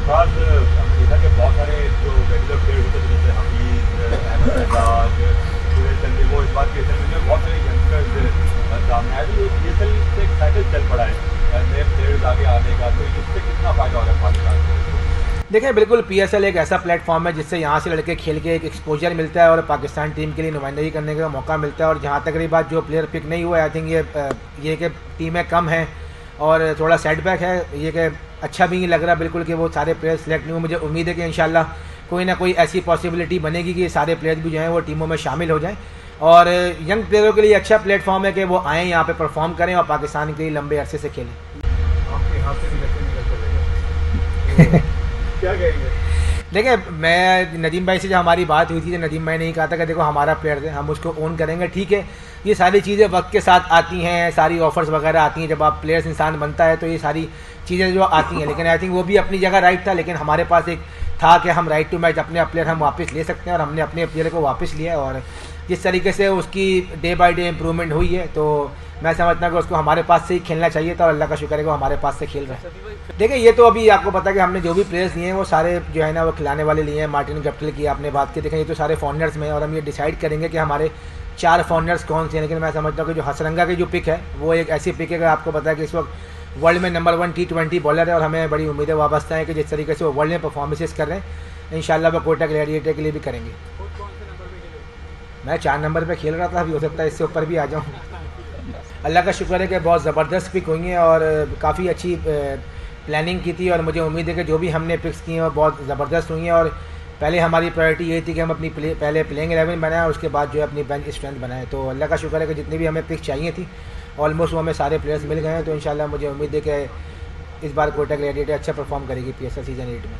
खास हमने देखा कि बहुत सारे जो रेगुलर प्लेयर होते थे जैसे हमीद, अहमद एजाज, सुरेश चंद्र, वो इस बार पीएसएल में बहुत सारे यंगस्टर्स सामने आए। तो ये पीएसएल से एक साइकिल चल पड़ा है नए प्लेयर्स आगे आने का, तो इससे कितना फ़ायदा हो रहा है पाकिस्तान को? देखिए बिल्कुल पीएसएल एक ऐसा प्लेटफॉर्म है जिससे यहाँ से लड़के खेल के एक एक्सपोजर मिलता है और पाकिस्तान टीम के लिए नुमाइंदगी करने का मौका मिलता है। और जहाँ तक रही बात जो प्लेयर पिक नहीं हुआ, आई थिंक ये कि टीमें कम हैं और थोड़ा सेटबैक है, ये कि अच्छा भी नहीं लग रहा बिल्कुल कि वो सारे प्लेयर सेलेक्ट नहीं हुए। मुझे उम्मीद है कि इंशाल्लाह कोई ना कोई ऐसी पॉसिबिलिटी बनेगी कि ये सारे प्लेयर भी जो हैं वो टीमों में शामिल हो जाएँ और यंग प्लेयरों के लिए अच्छा प्लेटफॉर्म है कि वो आएँ यहाँ पे परफॉर्म करें और पाकिस्तान के लिए लंबे अरसे से खेलें। आपके हाथ से निकल चलेगा क्या कहेंगे? देखिए मैं नदीम भाई से जब हमारी बात हुई थी तो नदीम भाई ने ही कहा था कि देखो हमारा प्लेयर है, हम उसको ओन करेंगे। ठीक है, ये सारी चीज़ें वक्त के साथ आती हैं, सारी ऑफर्स वगैरह आती हैं, जब आप प्लेयर्स इंसान बनता है तो ये सारी चीज़ें जो आती हैं। लेकिन आई थिंक वो भी अपनी जगह राइट था, लेकिन हमारे पास एक था कि हम राइट टू मैच अपने प्लेयर हम वापस ले सकते हैं और हमने अपने प्लेयर को वापस लिया। और जिस तरीके से उसकी डे बाई डे इम्प्रूवमेंट हुई है तो मैं समझता हूँ कि उसको हमारे पास से ही खेलना चाहिए था और अल्लाह का शुक्र है कि वो हमारे पास से खेल रहा है। देखिए ये तो अभी आपको पता है कि हमने जो भी प्लेयर्स लिए हैं वो सारे जो है ना वो खिलाने वाले लिए हैं। मार्टिन गप्टिल की आपने बात की, देखें ये तो सारे फॉरनर्स में हैं और हम ये डिसाइड करेंगे कि हमारे 4 फॉरनर्स कौन से हैं। लेकिन मैं समझता हूँ कि जो हसरंगा की जो पिक है वो एक ऐसी पिक है कि आपको पता है कि इस वक्त वर्ल्ड में नंबर 1 T20 बॉलर है और हमें बड़ी उम्मीदें वाबस्ता है कि जिस तरीके से वो वर्ल्ड में परफॉर्मेंसेस कर रहे हैं इंशाल्लाह वो कोटा ग्लैडिएटर के लिए भी करेंगे। मैं 4 नंबर पे खेल रहा था, अभी हो सकता है इससे ऊपर भी आ जाऊँ। अल्लाह का शुक्र है कि बहुत ज़बरदस्त पिक हुई हैं और काफ़ी अच्छी प्लानिंग की थी और मुझे उम्मीद है कि जो भी हमने पिक्स की हैं वो बहुत ज़बरदस्त हुई हैं। और पहले हमारी प्रायोरिटी ये थी कि हम अपनी पहले प्लेइंग 11 बनाएं और उसके बाद जो है अपनी बेंच स्ट्रेंथ बनाएं। तो अल्लाह का शुक्र है कि जितनी भी हमें पिक्स चाहिए थी ऑलमोस्ट वो हमें सारे प्लेयर्स मिल गए हैं। तो इंशाल्लाह मुझे उम्मीद है कि इस बार कोटा ग्लैडिएटर अच्छा परफॉर्म करेगी पीएसएल सीज़न 8 में।